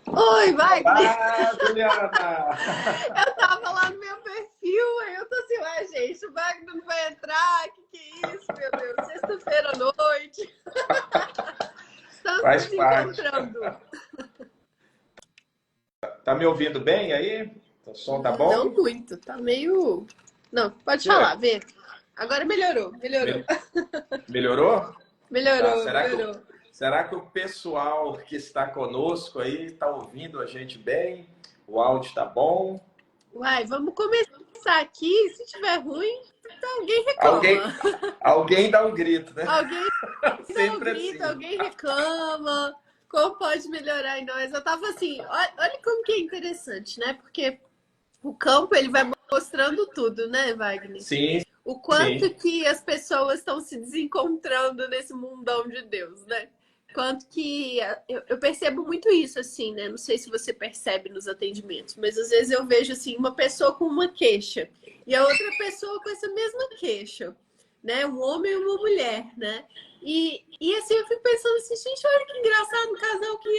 Oi, Wagner! Olá, Juliana! Eu tava lá no meu perfil, aí eu tô assim, ué, gente, o Wagner não vai entrar, que é isso, meu Deus? Sexta-feira à noite. Estamos Faz nos parte. encontrando. Tá me ouvindo bem aí? O som tá Não bom? muito, tá meio... Não, pode falar, Ué, vê. Agora melhorou, melhorou. me- melhorou? Tá. Melhorou, Será que melhorou. o pessoal que está conosco aí está ouvindo a gente bem? O áudio tá bom? Uai, vamos começar aqui. Se tiver ruim, então alguém Alguém, reclama. alguém dá um grito, né? Alguém dá um Sempre grito, assim. alguém reclama. Como pode melhorar em nós? Eu tava assim, olha como que é interessante, né? Porque o campo ele vai mostrando tudo, né, Wagner? Sim, O quanto sim. que as pessoas estão se desencontrando nesse mundão de Deus, né? Quanto que eu percebo muito isso, assim, né? Não sei se você percebe nos atendimentos, mas às vezes eu vejo assim uma pessoa com uma queixa e a outra pessoa com essa mesma queixa, né? Um homem e uma mulher, né? E assim eu fico pensando assim, gente, olha que engraçado, um casal que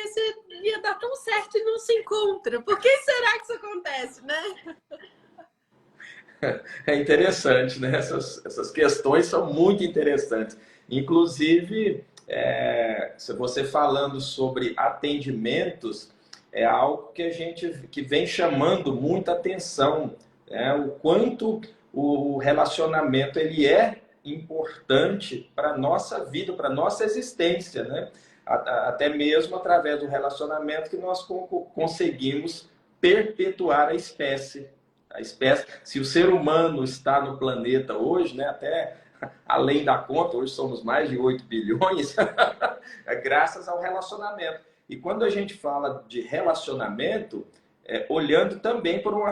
ia dar tão certo e não se encontra. Por que será que isso acontece, né? É interessante, né? Essas questões são muito interessantes. Inclusive, se você falando sobre atendimentos, é algo que a gente que vem chamando muita atenção, né? O quanto o relacionamento ele é importante para a nossa vida, para a nossa existência, né? Até mesmo através do relacionamento que nós conseguimos perpetuar a espécie. Se o ser humano está no planeta hoje, né, até além da conta, hoje somos mais de 8 bilhões, é graças ao relacionamento. E quando a gente fala de relacionamento, olhando também por um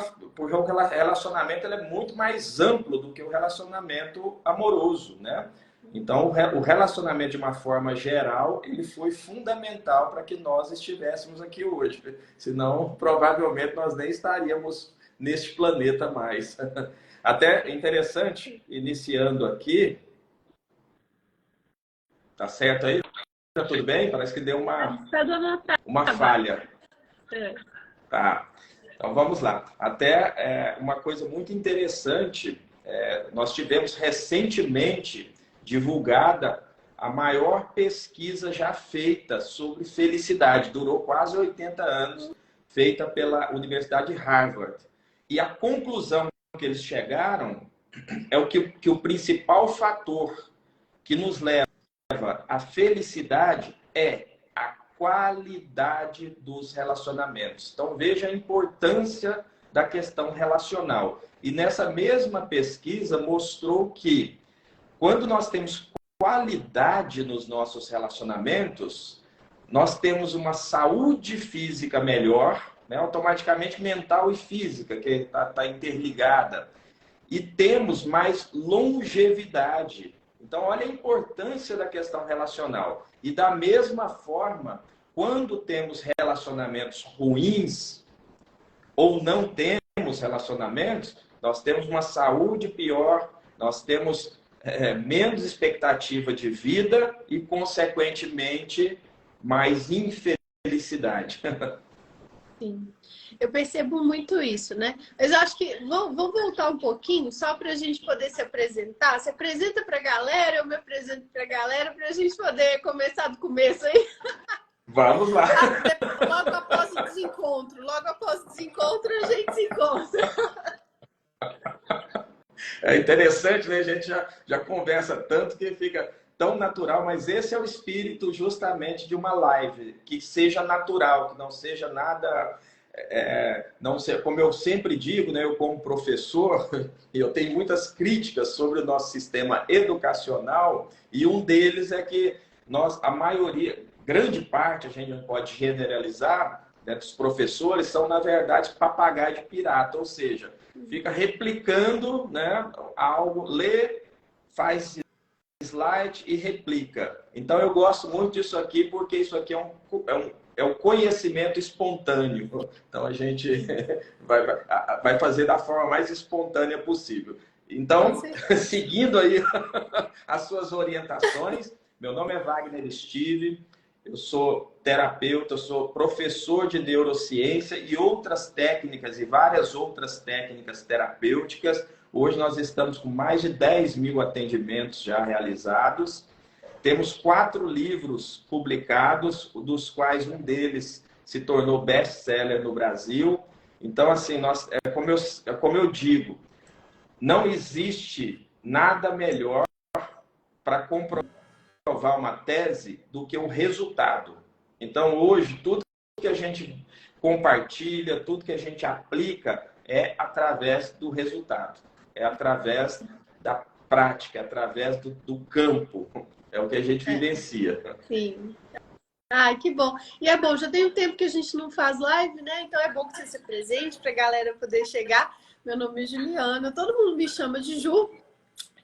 relacionamento, ele é muito mais amplo do que o relacionamento amoroso, né? Então, o relacionamento, de uma forma geral, ele foi fundamental para que nós estivéssemos aqui hoje. Senão, provavelmente, nós nem estaríamos neste planeta mais. Até interessante, iniciando aqui, tá certo aí? Tá tudo bem? Parece que deu Tá dando uma trabalho. falha. Tá. Então vamos lá. Até uma coisa muito interessante, nós tivemos recentemente divulgada a maior pesquisa já feita sobre felicidade. Durou quase 80 anos, feita pela Universidade de Harvard. E a conclusão que eles chegaram é que o principal fator que nos leva à felicidade é a qualidade dos relacionamentos. Então veja a importância da questão relacional. E nessa mesma pesquisa mostrou que quando nós temos qualidade nos nossos relacionamentos, nós temos uma saúde física melhor, né? Automaticamente mental e física, que está interligada. E temos mais longevidade. Então, olha a importância da questão relacional. E da mesma forma, quando temos relacionamentos ruins ou não temos relacionamentos, nós temos uma saúde pior, nós temos menos expectativa de vida e, consequentemente, mais infelicidade. Sim, eu percebo muito isso, né? Mas eu acho que vou voltar um pouquinho só para a gente poder se apresentar. Se apresenta para a galera, eu me apresento para a galera para a gente poder começar do começo aí. Vamos lá. Logo após o desencontro, a gente se encontra. É interessante, né? A gente já conversa tanto que fica tão natural, mas esse é o espírito justamente de uma live, que seja natural, que não seja nada, não sei, como eu sempre digo, né? Eu como professor, eu tenho muitas críticas sobre o nosso sistema educacional e um deles é que nós, a maioria, grande parte, a gente não pode generalizar, né, dos professores são, na verdade, papagaio de pirata, ou seja, fica replicando, né, algo, lê, faz slide e replica. Então eu gosto muito disso aqui, porque isso aqui é um conhecimento espontâneo. Então a gente vai fazer da forma mais espontânea possível. Com Então, certeza. seguindo aí as suas orientações, meu nome é Wagner Stive, eu sou terapeuta, eu sou professor de neurociência e outras técnicas, e várias outras técnicas terapêuticas. Hoje nós estamos com mais de 10 mil atendimentos já realizados. Temos 4 livros publicados, dos quais um deles se tornou best-seller no Brasil. Então, assim, como eu digo, não existe nada melhor para comprovar uma tese do que o resultado. Então, hoje, tudo que a gente compartilha, tudo que a gente aplica é através do resultado, é através da prática, é através do campo. É o que a gente vivencia. Sim. Ai, que bom. E é bom, já tem um tempo que a gente não faz live, né? Então é bom que você se presente para a galera poder chegar. Meu nome é Juliana, todo mundo me chama de Ju.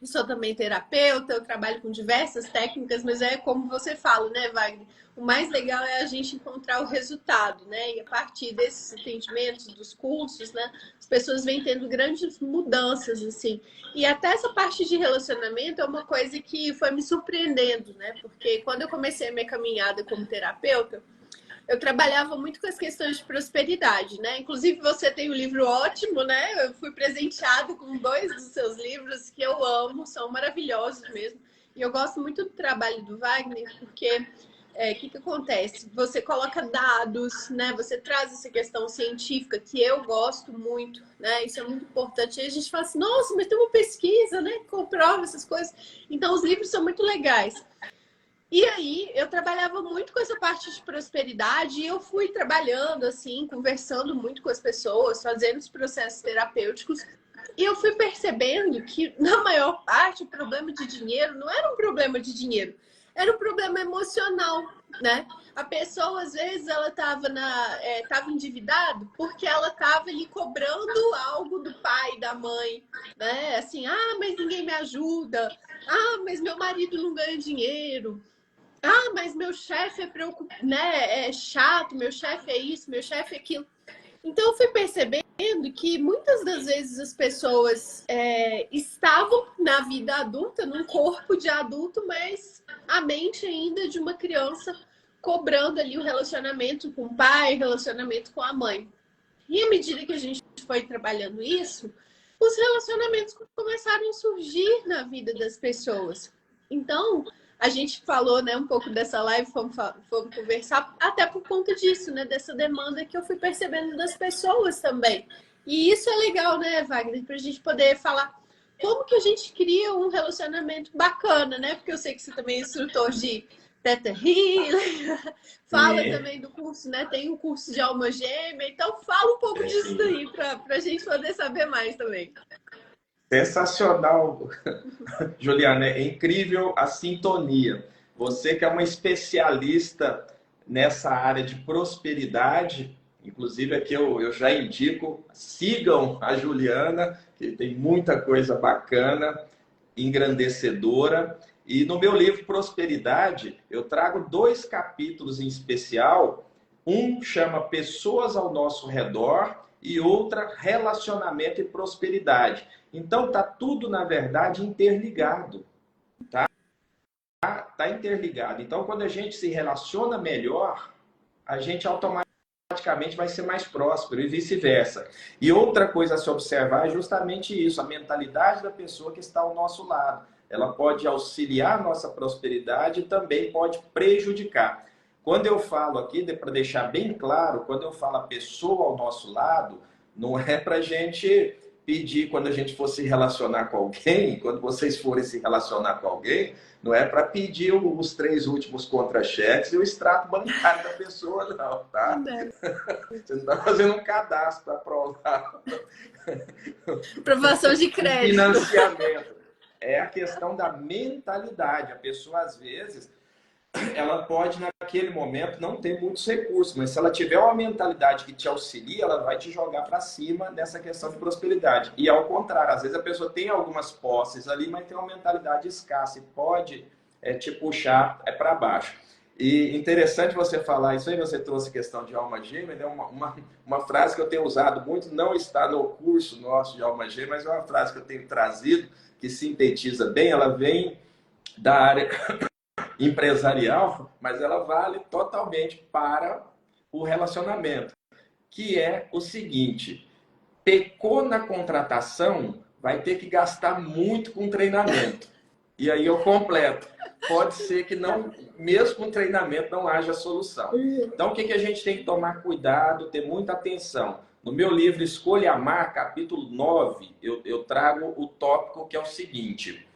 Eu sou também terapeuta, eu trabalho com diversas técnicas, mas é como você fala, né, Wagner? O mais legal é a gente encontrar o resultado, né? E a partir desses atendimentos, dos cursos, né, as pessoas vêm tendo grandes mudanças, assim. E até essa parte de relacionamento é uma coisa que foi me surpreendendo, né? Porque quando eu comecei a minha caminhada como terapeuta, eu trabalhava muito com as questões de prosperidade, né? Inclusive, você tem um livro ótimo, né? Eu fui presenteado com 2 dos seus livros que eu amo, são maravilhosos mesmo. E eu gosto muito do trabalho do Wagner, porque que acontece? Você coloca dados, né? Você traz essa questão científica que eu gosto muito, né? Isso é muito importante. E a gente fala assim, nossa, mas tem uma pesquisa, né? Que comprova essas coisas. Então, os livros são muito legais. E aí, eu trabalhava muito com essa parte de prosperidade e eu fui trabalhando, assim, conversando muito com as pessoas, fazendo os processos terapêuticos. E eu fui percebendo que, na maior parte, o problema de dinheiro não era um problema de dinheiro, era um problema emocional, né? A pessoa, às vezes, ela estava tava endividada porque ela estava ali cobrando algo do pai, da mãe, né? Assim, ah, mas ninguém me ajuda. Ah, mas meu marido não ganha dinheiro. Ah, mas meu chefe né, é chato, meu chefe é isso, meu chefe é aquilo. Então, eu fui percebendo que muitas das vezes as pessoas estavam na vida adulta, num corpo de adulto, mas a mente ainda de uma criança cobrando ali o relacionamento com o pai, relacionamento com a mãe. E à medida que a gente foi trabalhando isso, os relacionamentos começaram a surgir na vida das pessoas. Então, a gente falou, né, um pouco dessa live, fomos conversar até por conta disso, né, dessa demanda que eu fui percebendo das pessoas também. E isso é legal, né, Wagner, para a gente poder falar como que a gente cria um relacionamento bacana, né? Porque eu sei que você também é instrutor de Theta Healing, fala também do curso, né? Tem um curso de alma gêmea, então fala um pouco disso daí para a gente poder saber mais também. Sensacional, Juliana, é incrível a sintonia. Você que é uma especialista nessa área de prosperidade, inclusive aqui eu já indico, sigam a Juliana, que tem muita coisa bacana, engrandecedora. E no meu livro Prosperidade, eu trago 2 capítulos em especial. Um chama Pessoas ao Nosso Redor e outra Relacionamento e Prosperidade. Então, tá tudo, na verdade, interligado. Tá interligado. Então, quando a gente se relaciona melhor, a gente automaticamente vai ser mais próspero e vice-versa. E outra coisa a se observar é justamente isso, a mentalidade da pessoa que está ao nosso lado. Ela pode auxiliar a nossa prosperidade e também pode prejudicar. Quando eu falo aqui, para deixar bem claro, quando eu falo a pessoa ao nosso lado, não é para a gente pedir quando a gente for se relacionar com alguém, quando vocês forem se relacionar com alguém, não é para pedir os 3 últimos contra-cheques e o extrato bancário da pessoa, não, tá? Você não está fazendo um cadastro para aprovar. Aprovação de crédito. Financiamento. É a questão da mentalidade. A pessoa, às vezes, ela pode, naquele momento, não ter muitos recursos, mas se ela tiver uma mentalidade que te auxilia, ela vai te jogar para cima nessa questão de prosperidade. E ao contrário, às vezes a pessoa tem algumas posses ali, mas tem uma mentalidade escassa e pode te puxar para baixo. E interessante você falar isso aí, você trouxe a questão de alma gêmea, né? Uma frase que eu tenho usado muito, não está no curso nosso de alma gêmea, mas é uma frase que eu tenho trazido, que sintetiza bem, ela vem da área empresarial, mas ela vale totalmente para o relacionamento, que é o seguinte: pecou na contratação, vai ter que gastar muito com treinamento. E aí eu completo. Pode ser que não, mesmo com treinamento, não haja solução. Então, o que a gente tem que tomar cuidado, ter muita atenção? No meu livro Escolha Amar, capítulo 9, eu trago o tópico que é o seguinte: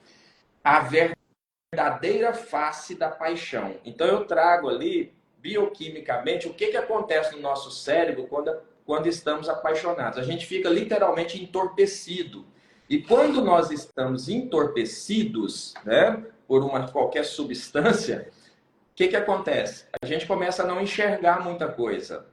a verdadeira face da paixão. Então, eu trago ali, bioquimicamente, o que acontece no nosso cérebro quando estamos apaixonados. A gente fica literalmente entorpecido. E quando nós estamos entorpecidos, né, por qualquer substância, o que acontece? A gente começa a não enxergar muita coisa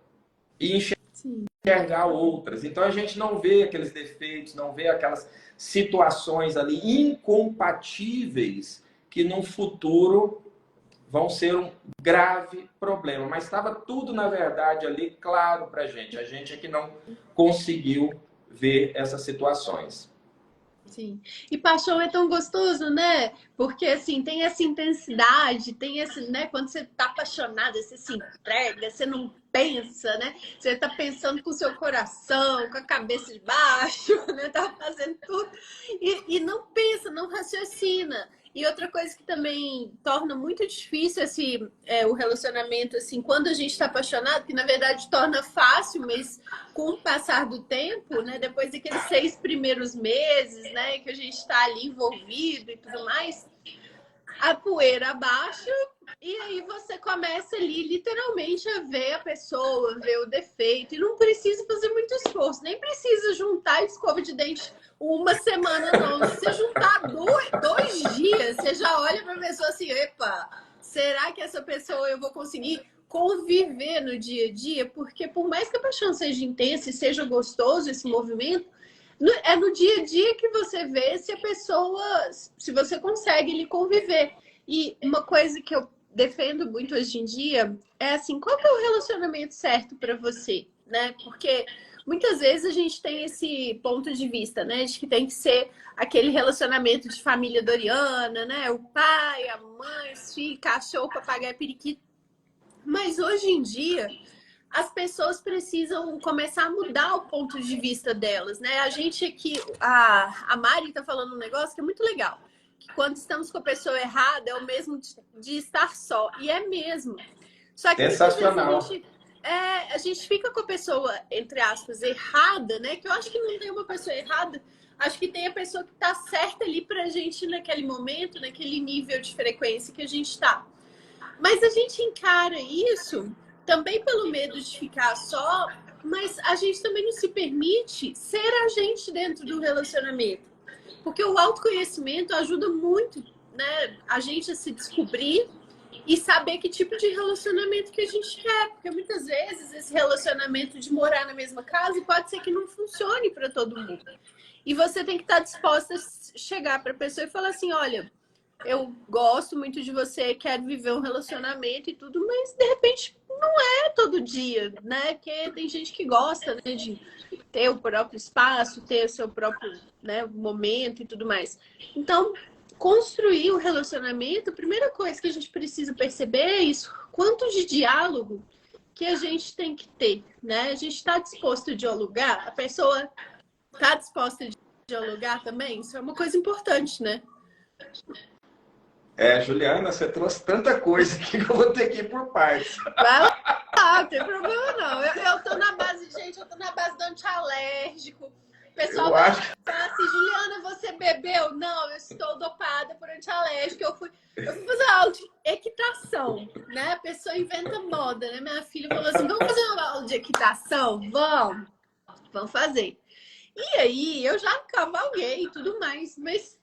e enxergar outras. Então a gente não vê aqueles defeitos, não vê aquelas situações ali incompatíveis que no futuro vão ser um grave problema. Mas estava tudo, na verdade, ali claro para a gente. A gente é que não conseguiu ver essas situações. Sim. E paixão é tão gostoso, né? Porque, assim, tem essa intensidade, tem esse, né? Quando você tá apaixonada, você se entrega, você não pensa, né? Você tá pensando com o seu coração, com a cabeça de baixo, né? Tá fazendo tudo. E não pensa, não raciocina. E outra coisa que também torna muito difícil o relacionamento, assim, quando a gente está apaixonado, que na verdade torna fácil, mas com o passar do tempo, né, depois daqueles 6 primeiros meses, né, que a gente está ali envolvido e tudo mais, a poeira abaixa e aí você começa ali literalmente a ver a pessoa, ver o defeito, e não precisa fazer muito esforço, nem precisa juntar a escova de dente uma semana, não. Se você juntar 2 dias, você já olha para a pessoa assim: epa, será que essa pessoa eu vou conseguir conviver no dia a dia? Porque por mais que a paixão seja intensa e seja gostoso esse movimento, é no dia a dia que você vê se a pessoa, se você consegue lhe conviver. E uma coisa que eu defendo muito hoje em dia é assim: qual que é o relacionamento certo para você, né? Porque muitas vezes a gente tem esse ponto de vista, né, de que tem que ser aquele relacionamento de família doriana, né? O pai, a mãe, os filhos, cachorro, papagaio, periquito. Mas hoje em dia as pessoas precisam começar a mudar o ponto de vista delas, né? A gente aqui, a Mari tá falando um negócio que é muito legal, que quando estamos com a pessoa errada é o mesmo de estar só, e é mesmo. Só que muitas vezes a gente fica com a pessoa, entre aspas, errada, né? Que eu acho que não tem uma pessoa errada, acho que tem a pessoa que tá certa ali pra gente naquele momento, naquele nível de frequência que a gente tá. Mas a gente encara isso também pelo medo de ficar só, mas a gente também não se permite ser a gente dentro do relacionamento. Porque o autoconhecimento ajuda muito, né, a gente a se descobrir e saber que tipo de relacionamento que a gente quer. Porque muitas vezes esse relacionamento de morar na mesma casa pode ser que não funcione para todo mundo. E você tem que estar disposta a chegar para a pessoa e falar assim: olha, eu gosto muito de você, quero viver um relacionamento e tudo, mas de repente não é todo dia, né? Porque tem gente que gosta, né, de ter o próprio espaço, ter o seu próprio, né, momento e tudo mais. Então, construir o relacionamento, a primeira coisa que a gente precisa perceber é isso: quanto de diálogo que a gente tem que ter, né? A gente está disposto a dialogar? A pessoa está disposta a dialogar também? Isso é uma coisa importante, né? Juliana, você trouxe tanta coisa aqui que eu vou ter que ir por partes. Vai lá, não tem problema não. Eu tô na base, gente, eu tô na base do antialérgico. O pessoal vai falar assim: Juliana, você bebeu? Não, eu estou dopada por antialérgico. Eu fui fazer uma aula de equitação, né? A pessoa inventa moda, né? Minha filha falou assim: vamos fazer uma aula de equitação? Vamos fazer. E aí, eu já cavalguei e tudo mais, mas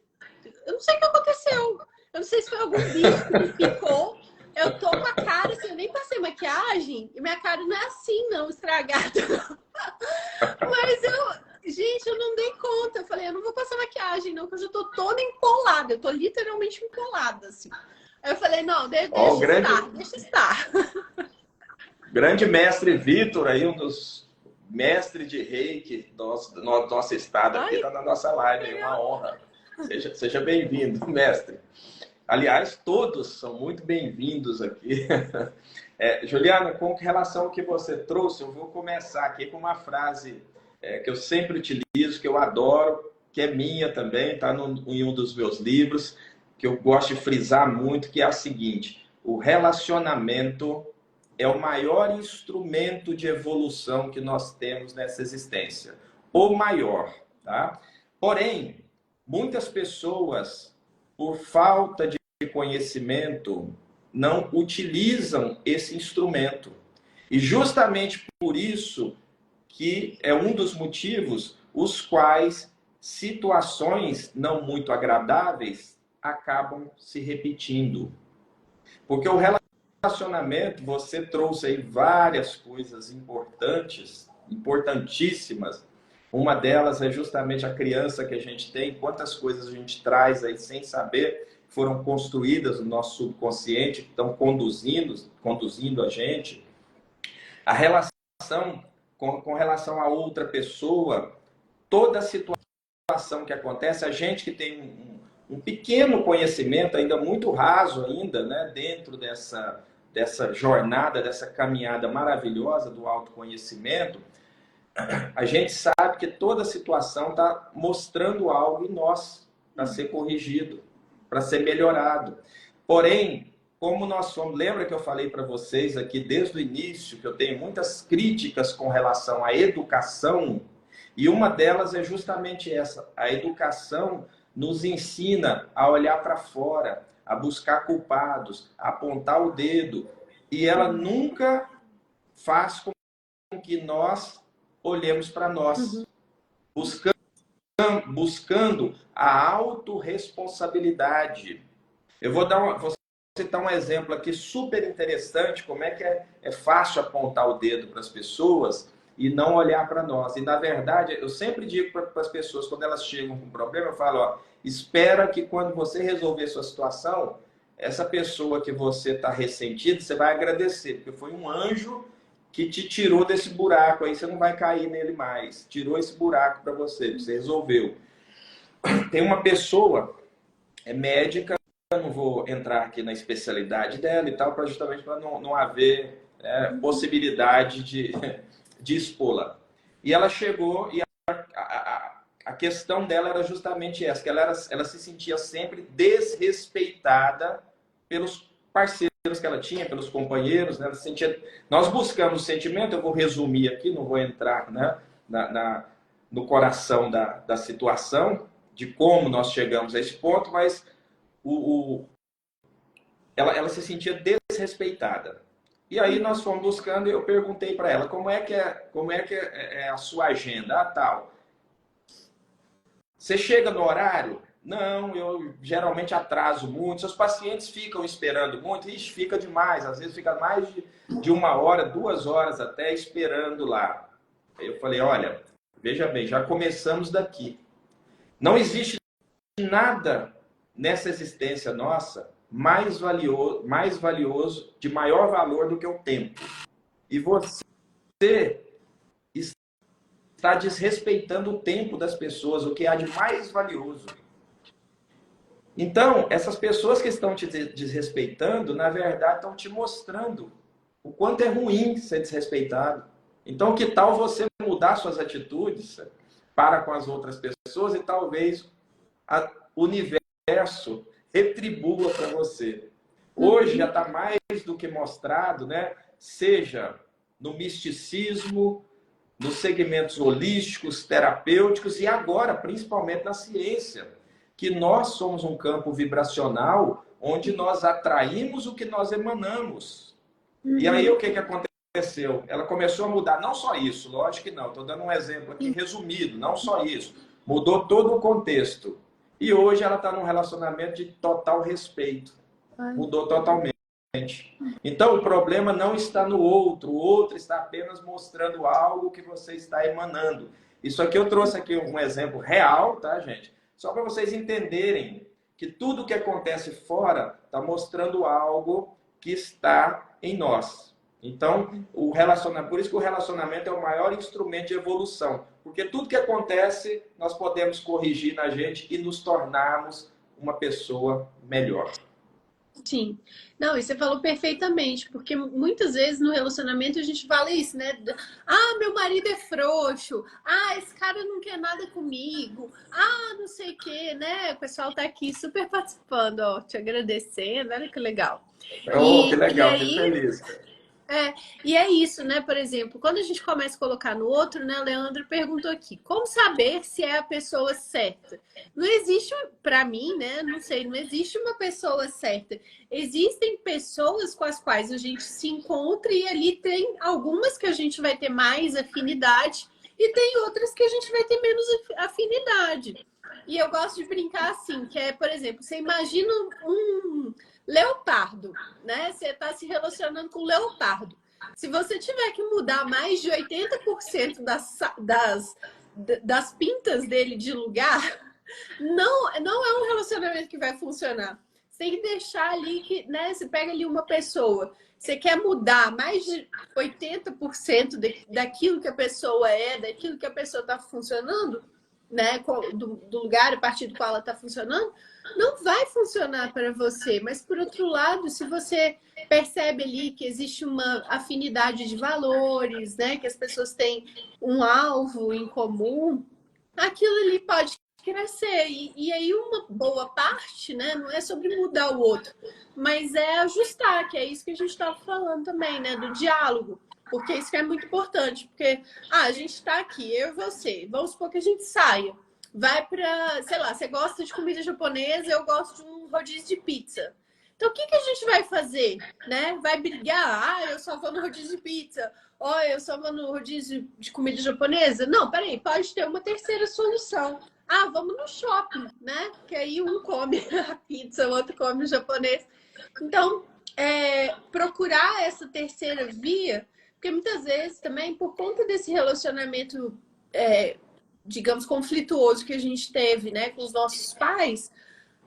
eu não sei o que aconteceu. Eu não sei se foi algum bicho que me picou. Eu tô com a cara assim, eu nem passei maquiagem e minha cara não é assim, não, estragada. Mas gente, eu não dei conta. Eu falei: eu não vou passar maquiagem, não, porque eu já tô toda empolada. Eu tô literalmente empolada, assim. Aí eu falei: não, deixa estar. Grande mestre Vitor, aí, um dos mestres de reiki do nosso estado aqui, tá na nossa live, uma honra. Seja bem-vindo, mestre. Aliás, todos são muito bem-vindos aqui. Juliana, com relação ao que você trouxe, eu vou começar aqui com uma frase que eu sempre utilizo, que eu adoro, que é minha também, está em um dos meus livros, que eu gosto de frisar muito, que é a seguinte: o relacionamento é o maior instrumento de evolução que nós temos nessa existência. O maior, tá? Porém, muitas pessoas, por falta de conhecimento, não utilizam esse instrumento. E justamente por isso que é um dos motivos os quais situações não muito agradáveis acabam se repetindo. Porque o relacionamento, você trouxe aí várias coisas importantes, importantíssimas. Uma delas é justamente a criança que a gente tem, quantas coisas a gente traz aí sem saber, foram construídas no nosso subconsciente, que estão conduzindo a gente. A relação com relação a outra pessoa, toda situação que acontece, a gente que tem um pequeno conhecimento, ainda muito raso ainda, né, dentro dessa jornada, dessa caminhada maravilhosa do autoconhecimento, a gente sabe que toda situação está mostrando algo em nós para ser corrigido, para ser melhorado. Porém, como nós somos, lembra que eu falei para vocês aqui desde o início que eu tenho muitas críticas com relação à educação, e uma delas é justamente essa: a educação nos ensina a olhar para fora, a buscar culpados, a apontar o dedo, e ela nunca faz com que nós olhemos para nós, buscando a autorresponsabilidade. Eu vou citar um exemplo aqui super interessante, como é que é fácil apontar o dedo para as pessoas e não olhar para nós. E, na verdade, eu sempre digo para as pessoas, quando elas chegam com um problema, eu falo, ó, espera que quando você resolver sua situação, essa pessoa que você está ressentido, você vai agradecer, porque foi um anjo que te tirou desse buraco, aí você não vai cair nele mais. Tirou esse buraco para você, você resolveu. Tem uma pessoa, é médica, eu não vou entrar aqui na especialidade dela e tal, justamente para não haver possibilidade de expô-la. E ela chegou e a questão dela era justamente essa, que ela se sentia sempre desrespeitada pelos parceiros que ela tinha, pelos companheiros, né? Nós buscamos o sentimento, eu vou resumir aqui, não vou entrar, né, no coração da situação, de como nós chegamos a esse ponto, mas ela se sentia desrespeitada. E aí nós fomos buscando e eu perguntei para ela, como é que é a sua agenda? Tal. Você chega no horário? Não, eu geralmente atraso muito. Seus pacientes ficam esperando muito? Ixi, fica demais. Às vezes fica mais de 1 hora, 2 horas até esperando lá. Aí eu falei, olha, veja bem, já começamos daqui. Não existe nada nessa existência nossa mais valioso, de maior valor do que o tempo. E você está desrespeitando o tempo das pessoas, o que há de mais valioso. Então, essas pessoas que estão te desrespeitando, na verdade, estão te mostrando o quanto é ruim ser desrespeitado. Então, que tal você mudar suas atitudes para com as outras pessoas e talvez o universo retribua para você. Hoje já está mais do que mostrado, né? Seja no misticismo, nos segmentos holísticos, terapêuticos e agora, principalmente na ciência, que nós somos um campo vibracional onde nós atraímos o que nós emanamos. E aí o que aconteceu? Ela começou a mudar, não só isso, lógico que não, estou dando um exemplo aqui resumido, não só isso, mudou todo o contexto. E hoje ela está num relacionamento de total respeito. Mudou totalmente. Então, o problema não está no outro. O outro está apenas mostrando algo que você está emanando. Isso aqui eu trouxe aqui um exemplo real, tá, gente? Só para vocês entenderem que tudo que acontece fora está mostrando algo que está em nós. Então, por isso que o relacionamento é o maior instrumento de evolução. Porque tudo que acontece, nós podemos corrigir na gente e nos tornarmos uma pessoa melhor. Sim. Não, e você falou perfeitamente, porque muitas vezes no relacionamento a gente fala isso, né? Ah, meu marido é frouxo. Ah, esse cara não quer nada comigo. Ah, não sei o quê, né? O pessoal tá aqui super participando, ó, te agradecendo, olha que legal. Oh, que E legal, fico aí, feliz, cara. é, e é isso, né? Por exemplo, quando a gente começa a colocar no outro, né? O Leandro perguntou aqui, como saber se é a pessoa certa? Não existe, para mim, né? Não sei, não existe uma pessoa certa. Existem pessoas com as quais a gente se encontra e ali tem algumas que a gente vai ter mais afinidade e tem outras que a gente vai ter menos afinidade. E eu gosto de brincar assim, que é, por exemplo, você imagina um leopardo, né? Você está se relacionando com o leopardo. Se você tiver que mudar mais de 80% das pintas dele de lugar, não é um relacionamento que vai funcionar. Você tem que deixar ali que, né? Você pega ali uma pessoa, você quer mudar mais de 80% daquilo que a pessoa é, daquilo que a pessoa está funcionando, né? Do lugar a partir do qual ela está funcionando, não vai funcionar para você. Mas por outro lado, se você percebe ali que existe uma afinidade de valores, né? Que as pessoas têm um alvo em comum, aquilo ali pode crescer. E aí uma boa parte, né, não é sobre mudar o outro, mas é ajustar, que é isso que a gente estava falando também, né, do diálogo. Porque isso que é muito importante, porque a gente está aqui, eu e você, vamos supor que a gente saia, vai para, sei lá, você gosta de comida japonesa, eu gosto de um rodízio de pizza. Então, o que, que a gente vai fazer? Né? Vai brigar? Ah, eu só vou no rodízio de pizza. Olha, eu só vou no rodízio de comida japonesa? Não, peraí, pode ter uma terceira solução. Ah, vamos no shopping, né? Que aí um come a pizza, o outro come o japonês. Então, procurar essa terceira via, porque muitas vezes também, por conta desse relacionamento, digamos, conflituoso que a gente teve, né, com os nossos pais,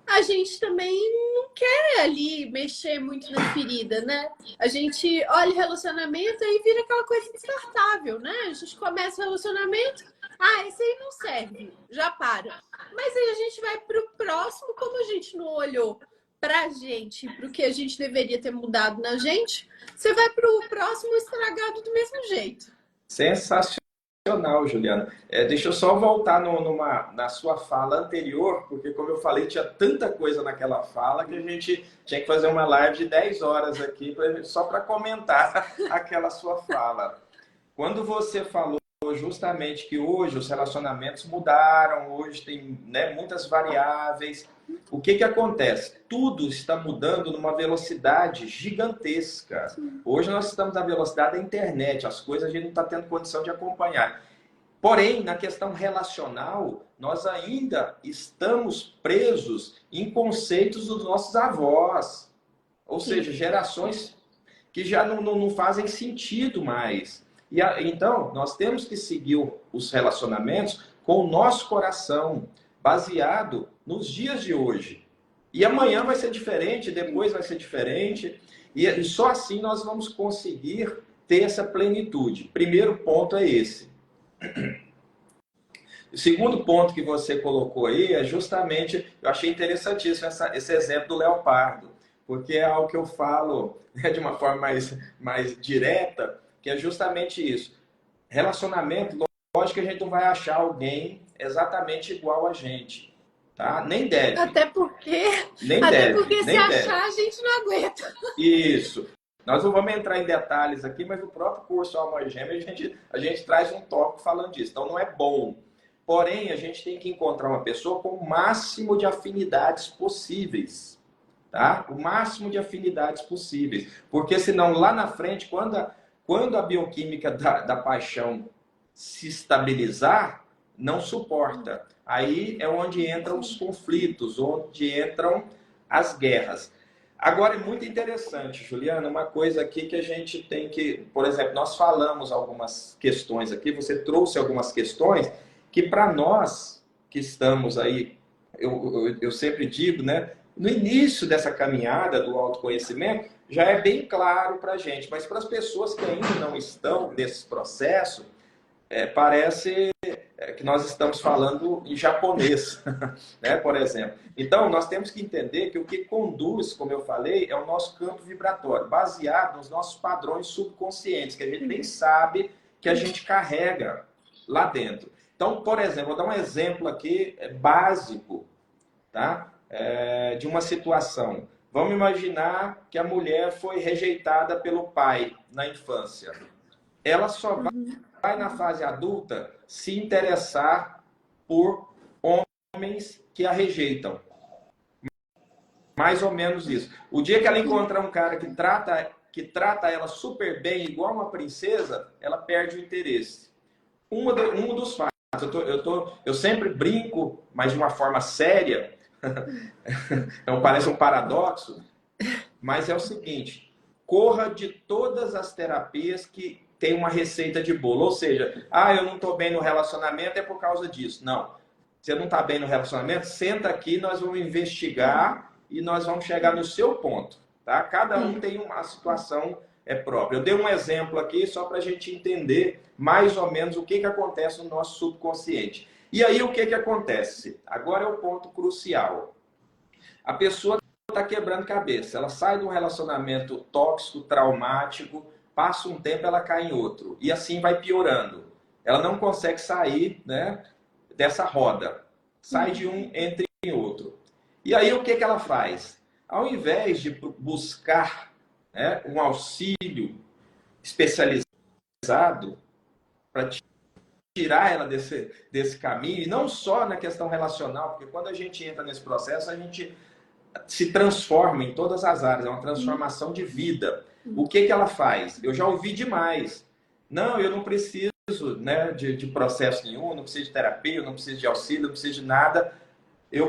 a gente também não quer ali mexer muito na ferida, né? A gente olha relacionamento e vira aquela coisa descartável, né? A gente começa o relacionamento, ah, esse aí não serve, já para. Mas aí a gente vai pro próximo, como a gente não olhou pra gente, pro que a gente deveria ter mudado na gente, você vai pro próximo estragado do mesmo jeito. Sensacional, Juliana. Deixa eu só voltar na sua fala anterior, porque, como eu falei, tinha tanta coisa naquela fala que a gente tinha que fazer uma live de 10 horas aqui só para comentar aquela sua fala. Quando você falou justamente que hoje os relacionamentos mudaram, hoje tem, né, muitas variáveis, o que que acontece? Tudo está mudando numa velocidade gigantesca. Hoje nós estamos na velocidade da internet, as coisas a gente não está tendo condição de acompanhar. Porém, na questão relacional, nós ainda estamos presos em conceitos dos nossos avós, ou Sim. seja, gerações que já não fazem sentido mais. Então, nós temos que seguir os relacionamentos com o nosso coração, baseado nos dias de hoje. E amanhã vai ser diferente, depois vai ser diferente, e só assim nós vamos conseguir ter essa plenitude. Primeiro ponto é esse. O segundo ponto que você colocou aí é justamente, eu achei interessantíssimo esse exemplo do leopardo, porque é algo que eu falo, né, de uma forma mais direta, que é justamente isso. Relacionamento, lógico que a gente não vai achar alguém exatamente igual a gente, tá? Nem deve, Até porque, nem até deve, porque se nem deve. achar, a gente não aguenta. Isso. Nós não vamos entrar em detalhes aqui, mas no próprio curso Alma Gêmea a gente traz um tópico falando disso. Então não é bom. Porém, a gente tem que encontrar uma pessoa com o máximo de afinidades possíveis. Tá? O máximo de afinidades possíveis. Porque senão lá na frente, quando a bioquímica da paixão se estabilizar, não suporta. Aí é onde entram os conflitos, onde entram as guerras. Agora é muito interessante, Juliana, uma coisa aqui que a gente tem que, por exemplo, nós falamos algumas questões aqui, você trouxe algumas questões que para nós que estamos aí, eu sempre digo, né, no início dessa caminhada do autoconhecimento, já é bem claro para a gente, mas para as pessoas que ainda não estão nesse processo, parece que nós estamos falando em japonês, né, por exemplo. Então, nós temos que entender que o que conduz, como eu falei, é o nosso campo vibratório, baseado nos nossos padrões subconscientes, que a gente nem sabe que a gente carrega lá dentro. Então, por exemplo, vou dar um exemplo aqui básico, tá? De uma situação. Vamos imaginar que a mulher foi rejeitada pelo pai na infância. Ela só vai na fase adulta se interessar por homens que a rejeitam. Mais ou menos isso. O dia que ela encontrar um cara que trata ela super bem, igual uma princesa, ela perde o interesse. Um dos fatos, eu sempre brinco, mas de uma forma séria, então parece um paradoxo, mas é o seguinte: corra de todas as terapias que tem uma receita de bolo. Ou seja, eu não estou bem no relacionamento, é por causa disso. Não. Você não está bem no relacionamento? Senta aqui, nós vamos investigar e nós vamos chegar no seu ponto. Tá? Cada um tem uma situação própria. Eu dei um exemplo aqui só para a gente entender mais ou menos o que acontece no nosso subconsciente. E aí o que acontece? Agora é o ponto crucial. A pessoa está quebrando cabeça. Ela sai de um relacionamento tóxico, traumático, passa um tempo, ela cai em outro. E assim vai piorando. Ela não consegue sair, né, dessa roda. Sai de um, entra em outro. E aí o que ela faz? Ao invés de buscar, né, um auxílio especializado para tirar ela desse caminho, e não só na questão relacional, porque quando a gente entra nesse processo, a gente se transforma em todas as áreas, é uma transformação de vida. O que ela faz? Eu já ouvi demais. Não, eu não preciso, né, de processo nenhum, não preciso de terapia, eu não preciso de auxílio, não preciso de nada.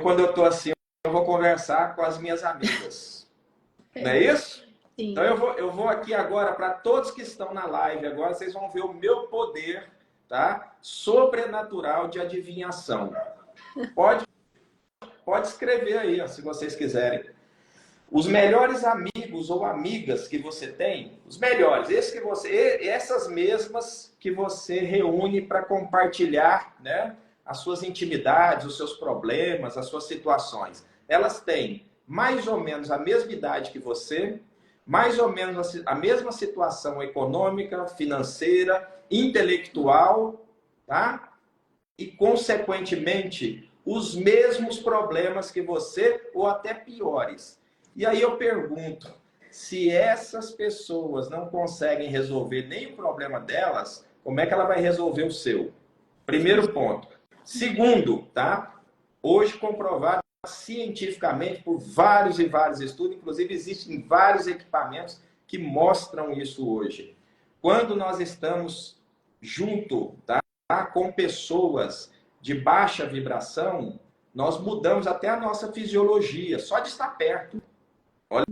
Quando eu estou assim, eu vou conversar com as minhas amigas. Não é isso? Sim. Então eu vou aqui agora, para todos que estão na live agora, vocês vão ver o meu poder, tá, sobrenatural de adivinhação. Pode escrever aí, ó, se vocês quiserem. Os melhores amigos ou amigas que você tem, os melhores, essas mesmas que você reúne para compartilhar, né, as suas intimidades, os seus problemas, as suas situações. Elas têm mais ou menos a mesma idade que você, mais ou menos a mesma situação econômica, financeira, intelectual, tá? E, consequentemente, os mesmos problemas que você, ou até piores. E aí eu pergunto, se essas pessoas não conseguem resolver nem o problema delas, como é que ela vai resolver o seu? Primeiro ponto. Segundo, tá? Hoje comprovado cientificamente por vários e vários estudos, inclusive existem vários equipamentos que mostram isso hoje. Quando nós estamos junto, tá, com pessoas de baixa vibração, nós mudamos até a nossa fisiologia, só de estar perto. Olha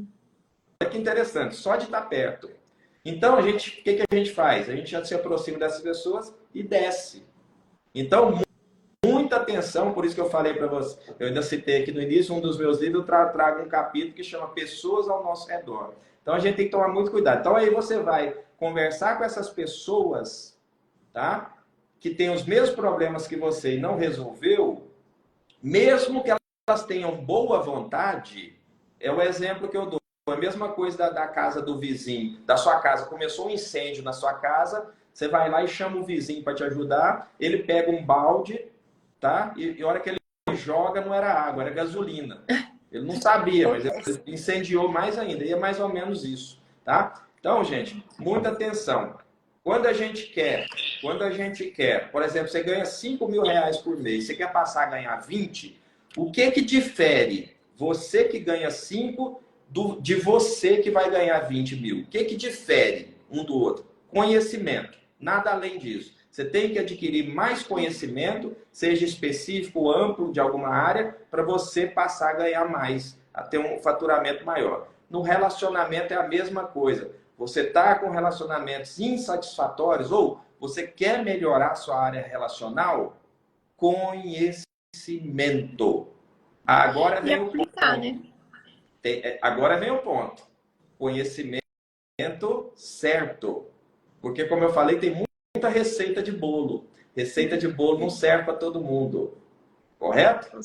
que interessante, só de estar perto. Então, o que a gente faz? A gente já se aproxima dessas pessoas e desce. Então, muita atenção, por isso que eu falei para você, eu ainda citei aqui no início, um dos meus livros, eu trago um capítulo que chama Pessoas ao Nosso Redor. Então, a gente tem que tomar muito cuidado. Então, aí você vai conversar com essas pessoas, tá, que têm os mesmos problemas que você e não resolveu, mesmo que elas tenham boa vontade, é o exemplo que eu dou. A mesma coisa da casa do vizinho, da sua casa. Começou um incêndio na sua casa, você vai lá e chama o vizinho para te ajudar, ele pega um balde, tá? E a hora que ele joga, não era água, era gasolina. Ele não sabia, mas ele incendiou mais ainda. E é mais ou menos isso, tá? Então, gente, muita atenção. Quando a gente quer, por exemplo, você ganha 5 mil reais por mês, você quer passar a ganhar 20, o que difere você que ganha 5 de você que vai ganhar 20 mil? O que difere um do outro? Conhecimento. Nada além disso. Você tem que adquirir mais conhecimento, seja específico, amplo, de alguma área, para você passar a ganhar mais, a ter um faturamento maior. No relacionamento é a mesma coisa. Você está com relacionamentos insatisfatórios ou você quer melhorar a sua área relacional? Conhecimento. Agora vem o ponto. Né? Agora vem o ponto. Conhecimento certo. Porque, como eu falei, tem muita receita de bolo. Receita de bolo não serve para todo mundo. Correto?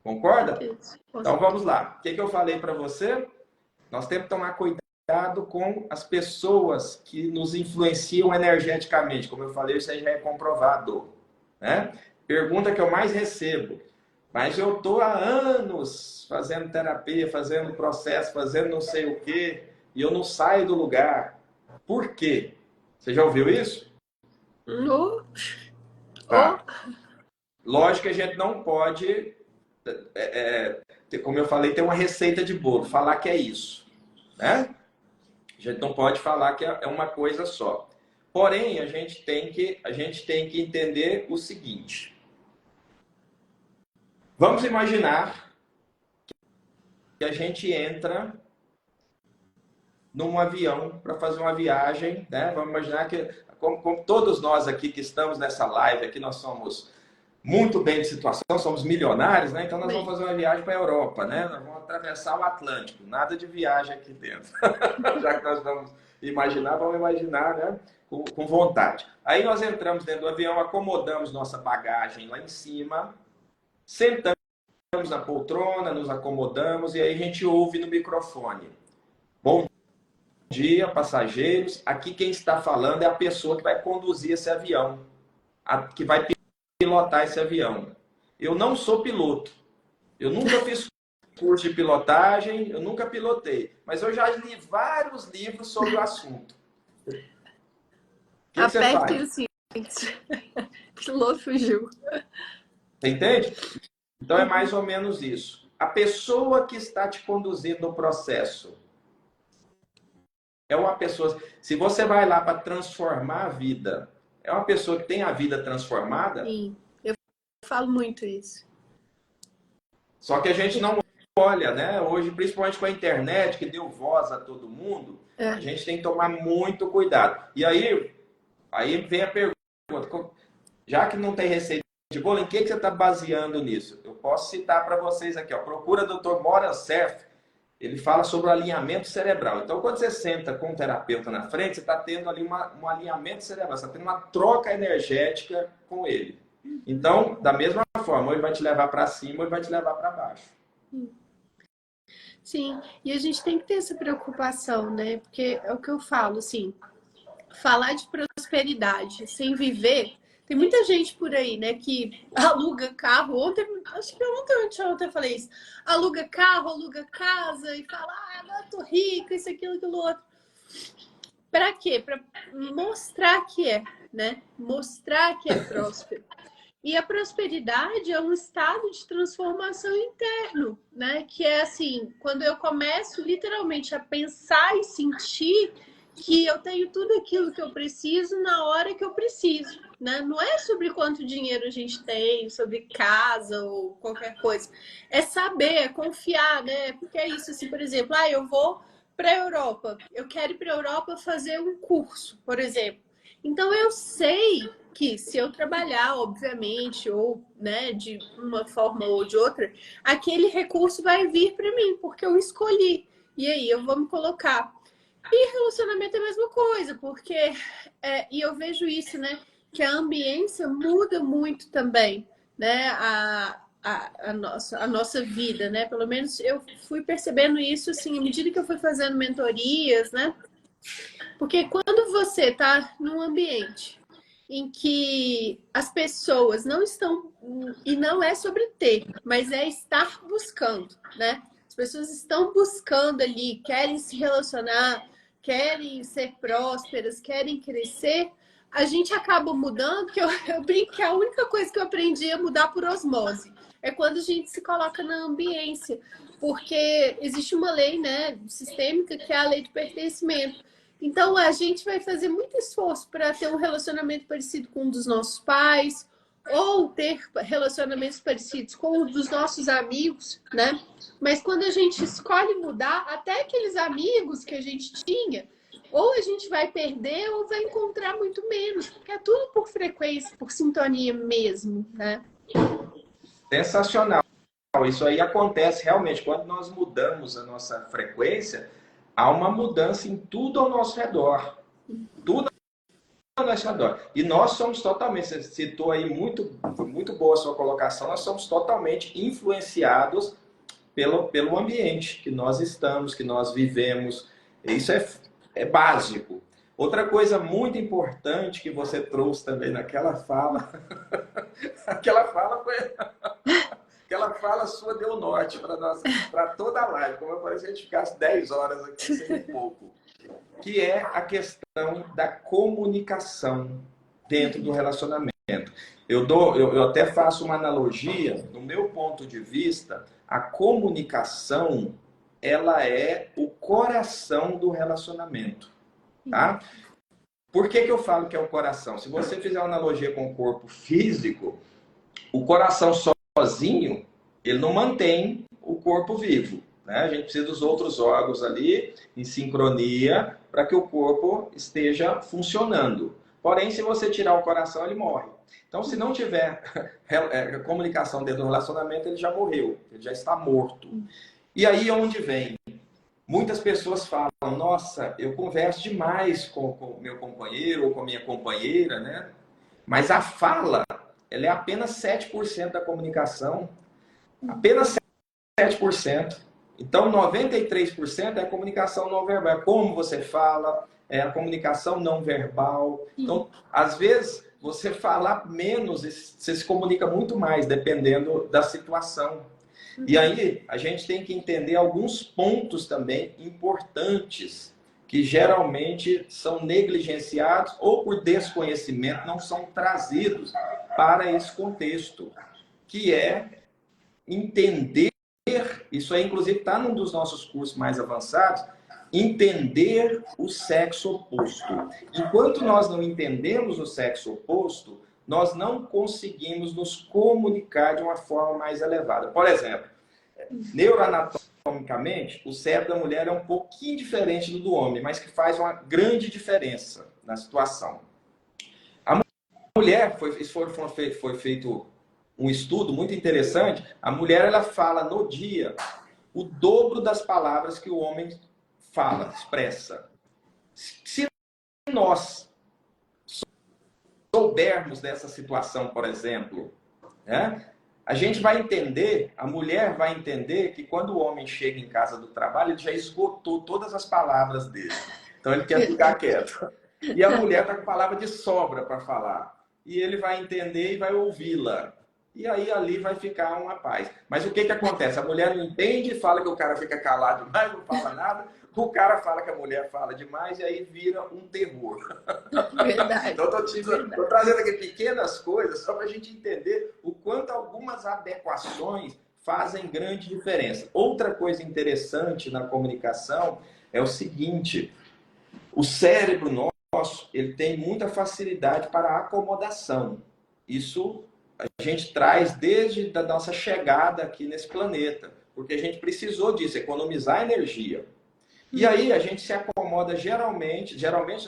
Concorda? Então vamos lá. O que eu falei para você? Nós temos que tomar cuidado com as pessoas que nos influenciam energeticamente. Como eu falei, isso aí já é comprovado. Né? Pergunta que eu mais recebo. Mas eu estou há anos fazendo terapia, fazendo processo, fazendo não sei o quê, e eu não saio do lugar. Por quê? Você já ouviu isso? Tá. Lógico que a gente não pode, como eu falei, ter uma receita de bolo, falar que é isso. Né? A gente não pode falar que é uma coisa só. Porém, a gente tem que entender o seguinte. Vamos imaginar que a gente entra num avião para fazer uma viagem, né? Vamos imaginar que, como todos nós aqui que estamos nessa live, aqui nós somos muito bem de situação, somos milionários, né? Então nós vamos fazer uma viagem para a Europa, né? Nós vamos atravessar o Atlântico, nada de viagem aqui dentro. Já que nós vamos imaginar, né? Com vontade. Aí nós entramos dentro do avião, acomodamos nossa bagagem lá em cima, sentamos na poltrona, nos acomodamos e aí a gente ouve no microfone. Bom dia, passageiros. Aqui quem está falando é a pessoa que vai conduzir esse avião, que vai pilotar esse avião. Eu não sou piloto. Eu nunca fiz curso de pilotagem, eu nunca pilotei. Mas eu já li vários livros sobre o assunto. O que você faz? O cinto. Piloto fugiu. Você entende? Então é mais ou menos isso. A pessoa que está te conduzindo no processo é uma pessoa... Se você vai lá para transformar a vida, é uma pessoa que tem a vida transformada? Sim, eu falo muito isso. Só que a gente não olha, né? Hoje, principalmente com a internet, que deu voz a todo mundo, a gente tem que tomar muito cuidado. E aí vem a pergunta, já que não tem receita de bolo, em que você está baseando nisso? Eu posso citar para vocês aqui, ó, procura o Dr. Moran Cerf, ele fala sobre o alinhamento cerebral. Então, quando você senta com um terapeuta na frente, você está tendo ali um alinhamento cerebral, você está tendo uma troca energética com ele. Então, da mesma forma, ou ele vai te levar para cima, ou ele vai te levar para baixo. Sim, e a gente tem que ter essa preocupação, né? Porque é o que eu falo, assim, falar de prosperidade sem viver... Tem muita gente por aí, né, que aluga carro. Acho que ontem eu falei isso. Aluga carro, aluga casa e fala, eu tô rica, isso, aquilo, outro. Pra quê? Pra mostrar que é, né? Mostrar que é próspero. E a prosperidade é um estado de transformação interno, né? Que é assim, quando eu começo literalmente a pensar e sentir que eu tenho tudo aquilo que eu preciso na hora que eu preciso, né? Não é sobre quanto dinheiro a gente tem, sobre casa ou qualquer coisa. É saber, é confiar, né? Porque é isso, assim, por exemplo, eu vou para a Europa, eu quero ir para a Europa fazer um curso, por exemplo. Então eu sei que se eu trabalhar, obviamente, ou, né, de uma forma ou de outra, aquele recurso vai vir para mim, porque eu escolhi. E aí eu vou me colocar. E relacionamento é a mesma coisa, porque e eu vejo isso, né? Que a ambiência muda muito também, né? A nossa vida, né? Pelo menos eu fui percebendo isso assim, à medida que eu fui fazendo mentorias, né? Porque quando você está num ambiente em que as pessoas não estão, e não é sobre ter, mas é estar buscando, né? As pessoas estão buscando ali, querem se relacionar, querem ser prósperas, querem crescer, a gente acaba mudando, que eu brinco que a única coisa que eu aprendi a mudar por osmose é quando a gente se coloca na ambiência, porque existe uma lei, né, sistêmica, que é a lei do pertencimento. Então, a gente vai fazer muito esforço para ter um relacionamento parecido com um dos nossos pais, ou ter relacionamentos parecidos com um dos nossos amigos, né? Mas quando a gente escolhe mudar, até aqueles amigos que a gente tinha, ou a gente vai perder ou vai encontrar muito menos, porque é tudo por frequência, por sintonia mesmo, né? Sensacional. Isso aí acontece realmente quando nós mudamos a nossa frequência, há uma mudança em tudo ao nosso redor. Tudo nós te adora. E nós somos totalmente, você citou aí, foi muito boa a sua colocação, nós somos totalmente influenciados pelo ambiente que nós estamos, que nós vivemos. Isso é básico. Outra coisa muito importante que você trouxe também naquela fala, aquela fala sua deu norte para nós, para toda a live, como eu falei, se a gente ficasse 10 horas aqui, sem pouco, que é a questão da comunicação dentro do relacionamento. Eu até faço uma analogia, do meu ponto de vista, a comunicação, ela é o coração do relacionamento, tá? Por que eu falo que é o coração? Se você fizer uma analogia com o corpo físico, o coração sozinho, ele não mantém o corpo vivo, né? A gente precisa dos outros órgãos ali, em sincronia, para que o corpo esteja funcionando. Porém, se você tirar o coração, ele morre. Então, se não tiver comunicação dentro do relacionamento, ele já morreu, ele já está morto. E aí, onde vem? Muitas pessoas falam, nossa, eu converso demais com meu companheiro ou com minha companheira, né? Mas a fala, ela é apenas 7% da comunicação. Apenas 7%. Então, 93% é a comunicação não verbal. É como você fala, é a comunicação não verbal. Então, às vezes, você falar menos, você se comunica muito mais, dependendo da situação. E aí, a gente tem que entender alguns pontos também importantes que geralmente são negligenciados ou por desconhecimento não são trazidos para esse contexto, que é entender, isso aí inclusive está num dos nossos cursos mais avançados, entender o sexo oposto. Enquanto nós não entendemos o sexo oposto, nós não conseguimos nos comunicar de uma forma mais elevada. Por exemplo, neuroanatomicamente, o cérebro da mulher é um pouquinho diferente do homem, mas que faz uma grande diferença na situação. A mulher, foi feito um estudo muito interessante, a mulher ela fala no dia o dobro das palavras que o homem fala, expressa. Se nós soubermos dessa situação, por exemplo, né, a gente vai entender, a mulher vai entender que quando o homem chega em casa do trabalho, ele já esgotou todas as palavras dele. Então ele quer ficar quieto. E a mulher está com palavra de sobra para falar. E ele vai entender e vai ouvi-la. E aí ali vai ficar uma paz. Mas o que acontece? A mulher não entende, fala que o cara fica calado demais, não fala nada. O cara fala que a mulher fala demais e aí vira um terror. Verdade. Então estou trazendo aqui pequenas coisas só para a gente entender o quanto algumas adequações fazem grande diferença. Outra coisa interessante na comunicação é o seguinte, o cérebro nosso ele tem muita facilidade para a acomodação. Isso a gente traz desde a nossa chegada aqui nesse planeta, porque a gente precisou disso, economizar energia. E aí a gente se acomoda geralmente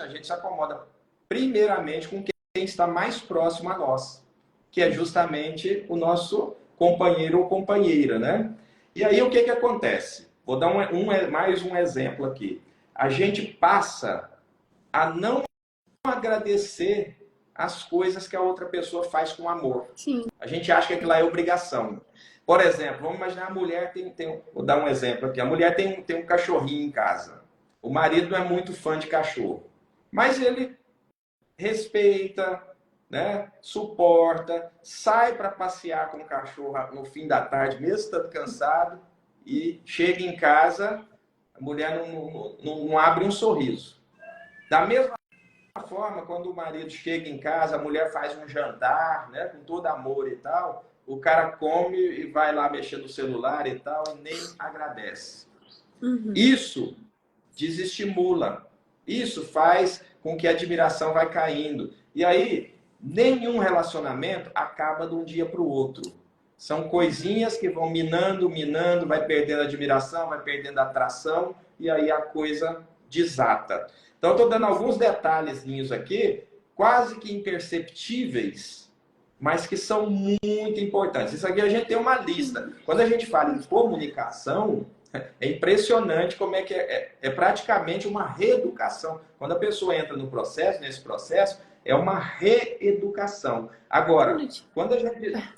a gente se acomoda primeiramente com quem está mais próximo a nós, que é justamente o nosso companheiro ou companheira, né? E aí o que acontece? Vou dar mais um exemplo aqui. A gente passa a não agradecer as coisas que a outra pessoa faz com amor. Sim. A gente acha que aquilo lá é obrigação. Por exemplo, vamos imaginar a mulher vou dar um exemplo aqui. A mulher tem um cachorrinho em casa. O marido não é muito fã de cachorro. Mas ele respeita, né, suporta, sai para passear com o cachorro no fim da tarde, mesmo estando cansado, e chega em casa, a mulher não abre um sorriso. Da mesma forma, quando o marido chega em casa, a mulher faz um jantar, né, com todo amor e tal, o cara come e vai lá mexer no celular e tal, e nem agradece. Isso desestimula. Isso faz com que a admiração vai caindo. E aí, nenhum relacionamento acaba de um dia para o outro. São coisinhas que vão minando, vai perdendo a admiração, vai perdendo a atração, e aí a coisa desata. Então, eu estou dando alguns detalhezinhos aqui, quase que imperceptíveis, mas que são muito importantes. Isso aqui a gente tem uma lista. Quando a gente fala em comunicação, é impressionante como é que é praticamente uma reeducação. Quando a pessoa entra no processo, nesse processo, é uma reeducação. Agora, quando a gente...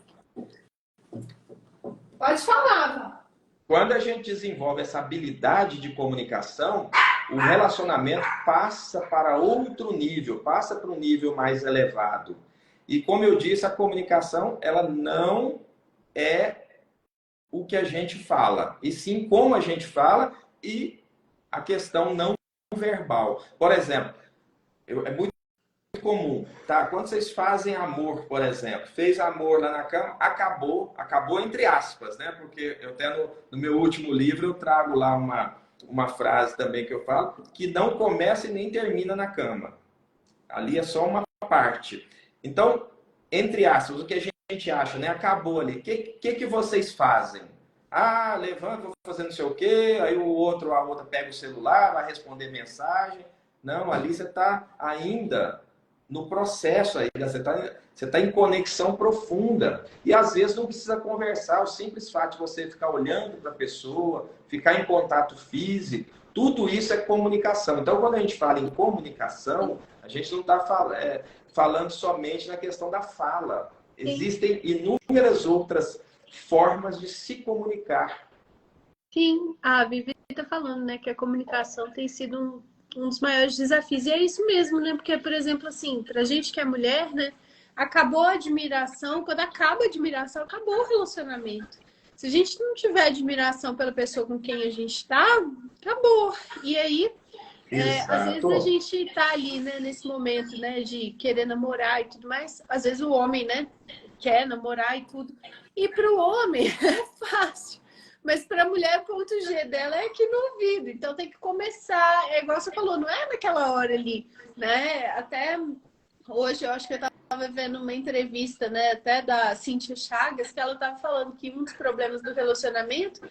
Pode falar, Val. Quando a gente desenvolve essa habilidade de comunicação, o relacionamento passa para outro nível, passa para um nível mais elevado. E como eu disse, a comunicação, ela não é o que a gente fala, e sim como a gente fala e a questão não verbal. Por exemplo, é muito comum, tá? Quando vocês fazem amor, por exemplo, fez amor lá na cama, acabou entre aspas, né? Porque eu até no meu último livro eu trago lá uma frase também que eu falo, que não começa e nem termina na cama. Ali é só uma parte. Então, entre aspas, o que a gente acha, né? Acabou ali. O que vocês fazem? Ah, levanta, vou fazer não sei o quê, aí a outra pega o celular, vai responder mensagem. Não, ali você está ainda no processo ainda, você tá em conexão profunda. E às vezes não precisa conversar, o simples fato de você ficar olhando para a pessoa, ficar em contato físico, tudo isso é comunicação. Então, quando a gente fala em comunicação, a gente não está falando somente na questão da fala. Existem inúmeras outras formas de se comunicar. Sim, a Vivi está falando, né, que a comunicação tem sido um dos maiores desafios. E é isso mesmo, né? Porque, por exemplo, assim, pra gente que é mulher, né, acabou a admiração, quando acaba a admiração, acabou o relacionamento. Se a gente não tiver admiração pela pessoa com quem a gente tá, acabou. E aí, às vezes a gente tá ali, né, nesse momento, né, de querer namorar e tudo mais. Às vezes o homem, né, quer namorar e tudo. E pro homem é fácil. Mas para a mulher, o ponto G dela é aqui no ouvido. Então tem que começar. É igual você falou, não é naquela hora ali, né? Até hoje eu acho que eu estava vendo uma entrevista, né? Até da Cíntia Chagas, que ela estava falando que um dos problemas do relacionamento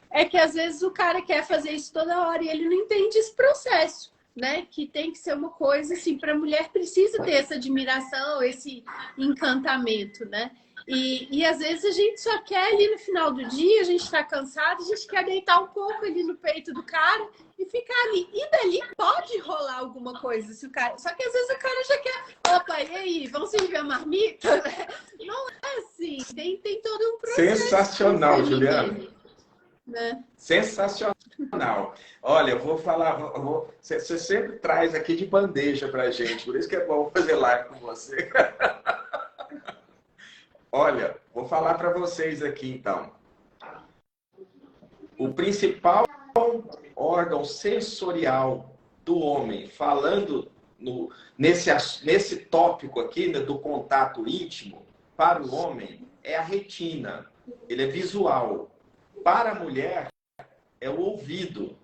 é que às vezes o cara quer fazer isso toda hora e ele não entende esse processo, né? Que tem que ser uma coisa assim, para a mulher precisa ter essa admiração, esse encantamento, né? E às vezes a gente só quer ali no final do dia, a gente está cansado, a gente quer deitar um pouco ali no peito do cara e ficar ali. E dali pode rolar alguma coisa. Se o cara... Só que às vezes o cara já quer, opa, e aí, vamos servir a marmita? Não é assim, tem todo um processo. Sensacional, Juliana. Né? Sensacional. Olha, eu vou falar, você sempre traz aqui de bandeja pra gente, por isso que é bom fazer live com você. Olha, vou falar para vocês aqui então. O principal órgão sensorial do homem, falando nesse tópico aqui, né, do contato íntimo, para o homem, é a retina. Ele é visual. Para a mulher, é o ouvido.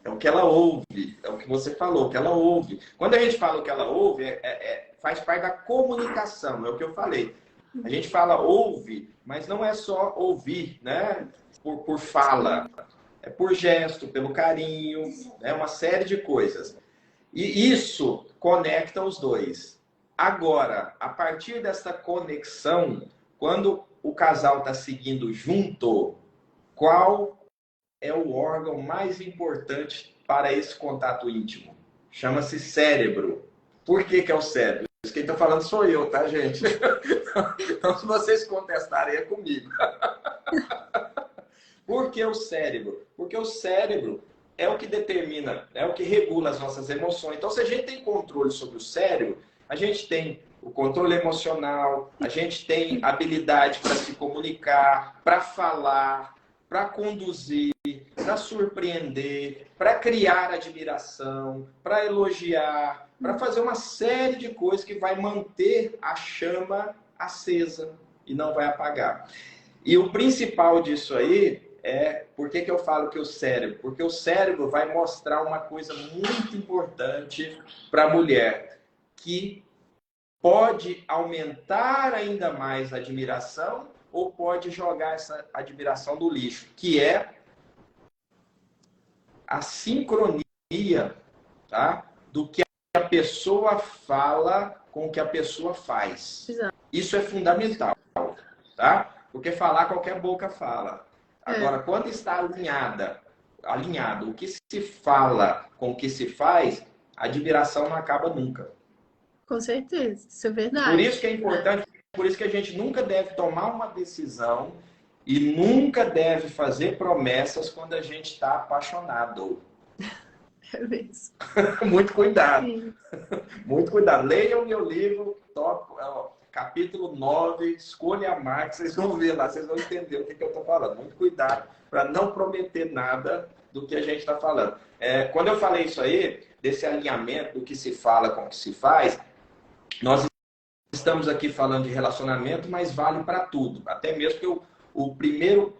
É o que ela ouve. É o que você falou, o que ela ouve. Quando a gente fala o que ela ouve, faz parte da comunicação, é o que eu falei. A gente fala ouve, mas não é só ouvir, né? Por fala. É por gesto, pelo carinho, né? Uma série de coisas. E isso conecta os dois. Agora, a partir dessa conexão, quando o casal está seguindo junto, qual é o órgão mais importante para esse contato íntimo? Chama-se cérebro. Por que é o cérebro? Quem está falando sou eu, tá, gente? Então, se vocês contestarem, é comigo. Por que o cérebro? Porque o cérebro é o que determina, é o que regula as nossas emoções. Então, se a gente tem controle sobre o cérebro, a gente tem o controle emocional, a gente tem habilidade para se comunicar, para falar, para conduzir, para surpreender, para criar admiração, para elogiar, para fazer uma série de coisas que vai manter a chama acesa e não vai apagar. E o principal disso aí por que eu falo que o cérebro? Porque o cérebro vai mostrar uma coisa muito importante para a mulher, que pode aumentar ainda mais a admiração ou pode jogar essa admiração no lixo, que é a sincronia, tá? Do que a pessoa fala com o que a pessoa faz. Exato. Isso é fundamental, tá? Porque falar qualquer boca fala. Agora, quando está alinhado o que se fala com o que se faz, a admiração não acaba nunca. Com certeza, isso é Por isso verdade. que é importante, por isso que a gente nunca deve tomar uma decisão e nunca deve fazer promessas quando a gente está apaixonado. É mesmo. Muito cuidado. Sim. Muito cuidado. Leiam meu livro, capítulo 9, Escolha Amar, que vocês vão ver lá, vocês vão entender o que eu estou falando. Muito cuidado para não prometer nada do que a gente está falando. Quando eu falei isso aí, desse alinhamento do que se fala com o que se faz, nós estamos aqui falando de relacionamento, mas vale para tudo. Até mesmo que o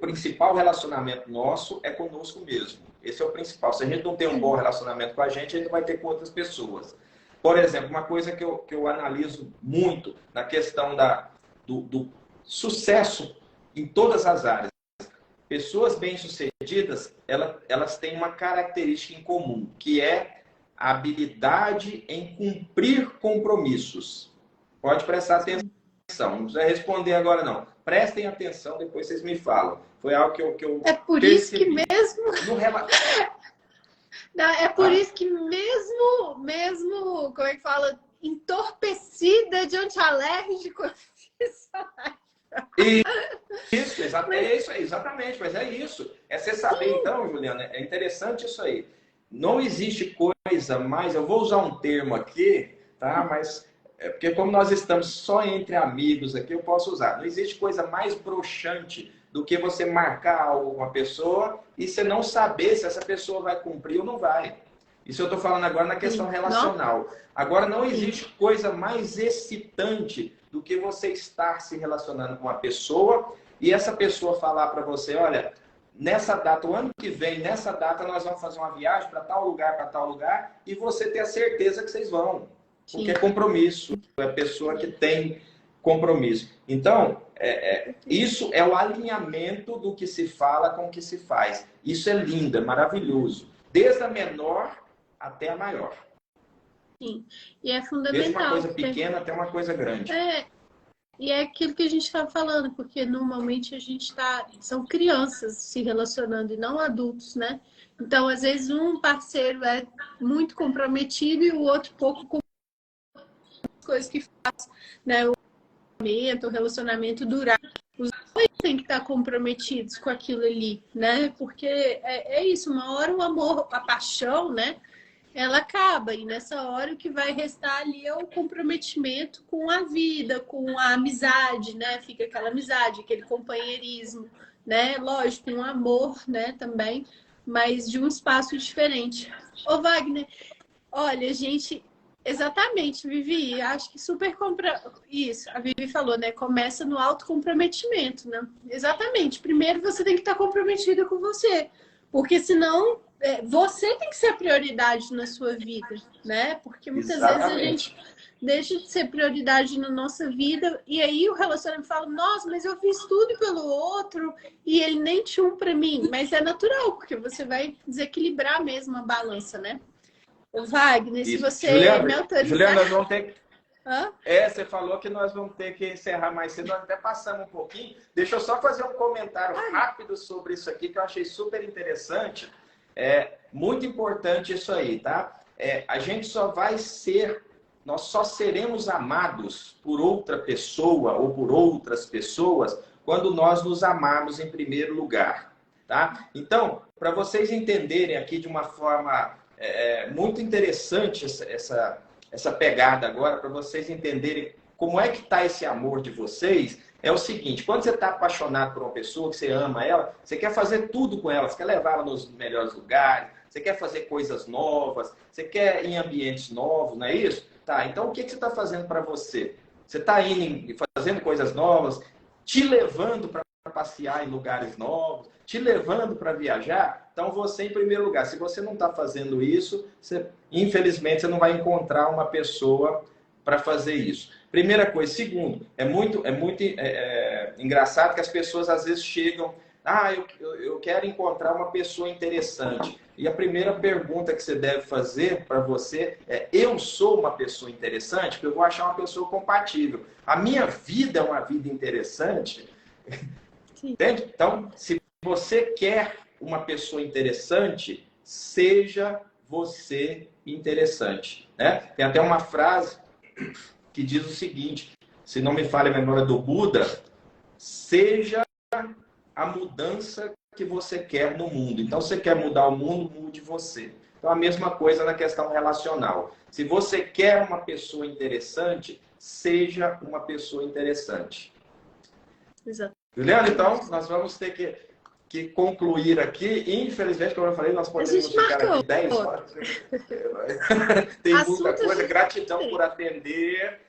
principal relacionamento nosso é conosco mesmo. Esse é o principal. Se a gente não tem um bom relacionamento com a gente vai ter com outras pessoas. Por exemplo, uma coisa que eu analiso muito na questão do sucesso em todas as áreas. Pessoas bem-sucedidas, elas têm uma característica em comum, que é a habilidade em cumprir compromissos. Pode prestar atenção. Não precisa responder agora, não. Prestem atenção, depois vocês me falam. Foi algo que eu É por isso que percebi. mesmo. Não, é por isso que mesmo, como é que fala? Entorpecida de antialérgico. Isso, exatamente, mas é isso. É você saber, então, Juliana, é interessante isso aí. Não existe coisa mais, eu vou usar um termo aqui, tá? Mas é porque como nós estamos só entre amigos aqui, eu posso usar. Não existe coisa mais broxante do que você marcar algo com uma pessoa e você não saber se essa pessoa vai cumprir ou não vai. Isso eu estou falando agora na questão relacional. Agora, não existe coisa mais excitante do que você estar se relacionando com uma pessoa e essa pessoa falar para você, olha, nessa data, o ano que vem, nessa data nós vamos fazer uma viagem para tal lugar, e você ter a certeza que vocês vão. Porque é compromisso, é pessoa que tem compromisso. Então, isso é o alinhamento do que se fala com o que se faz. Isso é lindo, é maravilhoso. Desde a menor até a maior. Sim, e é fundamental. Desde uma coisa pequena até uma coisa grande. E é aquilo que a gente estava falando, porque normalmente são crianças se relacionando e não adultos, né? Então, às vezes, um parceiro é muito comprometido e o outro pouco com as coisas que faz, né? O relacionamento durar. Os dois têm que estar comprometidos com aquilo ali, né? Porque é isso, uma hora o amor, a paixão, né? Ela acaba, e nessa hora o que vai restar ali é o comprometimento com a vida, com a amizade, né? Fica aquela amizade, aquele companheirismo, né? Lógico, um amor, né, também, mas de um espaço diferente. Ô, Wagner, olha, gente, exatamente, Vivi, acho que isso, a Vivi falou, né? Começa no autocomprometimento, né? Exatamente. Primeiro você tem que estar comprometida com você, porque senão você tem que ser a prioridade na sua vida, né? Porque muitas vezes a gente deixa de ser prioridade na nossa vida e aí o relacionamento fala, nossa, mas eu fiz tudo pelo outro e ele nem tinha um para mim. Mas é natural, porque você vai desequilibrar mesmo a balança, né? O Wagner, se você me autorizar... Juliana, nós vamos ter... Hã? Você falou que nós vamos ter que encerrar mais cedo, nós até passamos um pouquinho. Deixa eu só fazer um comentário rápido sobre isso aqui, que eu achei super interessante. Muito importante isso aí, tá? A gente só vai ser, nós só seremos amados por outra pessoa ou por outras pessoas quando nós nos amarmos em primeiro lugar, tá? Então, para vocês entenderem aqui de uma forma muito interessante essa pegada agora, para vocês entenderem como é que está esse amor de vocês, é o seguinte, quando você está apaixonado por uma pessoa, que você ama ela, você quer fazer tudo com ela, você quer levar ela nos melhores lugares, você quer fazer coisas novas, você quer ir em ambientes novos, não é isso? Tá, então o que você está fazendo para você? Você está indo e fazendo coisas novas, te levando para passear em lugares novos, te levando para viajar? Então você em primeiro lugar. Se você não está fazendo isso, infelizmente você não vai encontrar uma pessoa para fazer isso. Primeira coisa. Segundo, é muito engraçado que as pessoas às vezes chegam, eu quero encontrar uma pessoa interessante. E a primeira pergunta que você deve fazer para você eu sou uma pessoa interessante? Porque eu vou achar uma pessoa compatível. A minha vida é uma vida interessante? Sim. Entende? Então, se você quer uma pessoa interessante, seja você interessante, né? Tem até uma frase que diz o seguinte, se não me falha a memória do Buda, seja a mudança que você quer no mundo. Então, você quer mudar o mundo, mude você. Então, a mesma coisa na questão relacional. Se você quer uma pessoa interessante, seja uma pessoa interessante. Exato. Juliana, então, nós vamos ter que concluir aqui. Infelizmente, como eu falei, nós podemos ficar aqui 10 horas. Tem muita coisa. Gratidão por atender.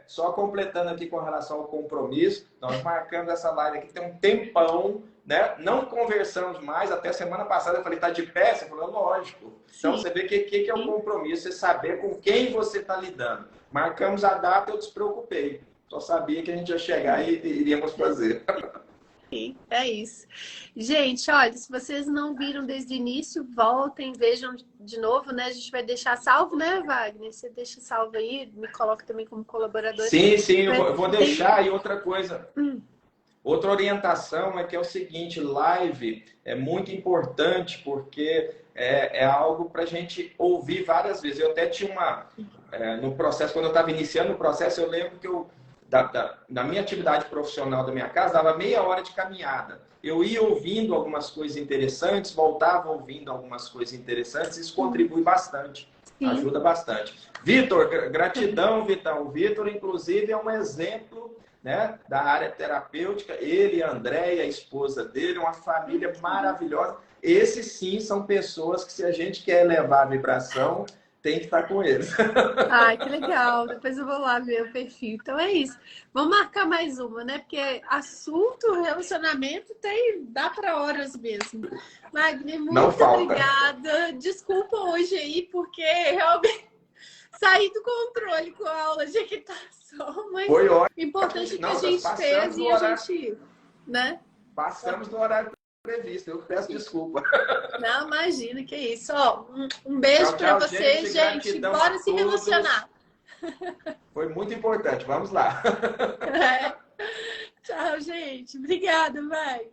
Só completando aqui com relação ao compromisso, nós marcamos essa live aqui tem um tempão, né? Não conversamos mais, até semana passada eu falei, tá de pé? Você falou, lógico. Então você vê o que é o compromisso, você saber com quem você está lidando. Marcamos a data, eu despreocupei. Só sabia que a gente ia chegar e iríamos fazer. É isso. Gente, olha, se vocês não viram desde o início, voltem, vejam de novo, né? A gente vai deixar salvo, né, Wagner? Você deixa salvo aí, me coloca também como colaborador. Sim, eu vou deixar. E outra coisa, outra orientação é que é o seguinte, live é muito importante porque é algo para a gente ouvir várias vezes. Eu até tinha no processo, quando eu estava iniciando o processo, eu lembro que da minha atividade profissional da minha casa, dava meia hora de caminhada. Eu ia ouvindo algumas coisas interessantes, voltava ouvindo algumas coisas interessantes, isso contribui bastante, ajuda bastante. Vitor, gratidão, Vitão. O Vitor, inclusive, é um exemplo, né, da área terapêutica. Ele e a Andréia, a esposa dele, uma família maravilhosa. Esses, sim, são pessoas que, se a gente quer elevar a vibração, tem que estar com eles. Ai, que legal. Depois eu vou lá ver o perfil. Então é isso. Vamos marcar mais uma, né? Porque assunto, relacionamento, dá para horas mesmo. Wagner, muito obrigada. Desculpa hoje aí, porque realmente saí do controle com a aula de equitação. Mas foi ótimo. O importante é que a gente fez e a gente, né? Passamos no horário previsto, eu peço desculpa. Não, imagina, que isso. Ó, um beijo para você, gente. Bora se relacionar. Foi muito importante, vamos lá. Tchau, gente. Obrigada, vai.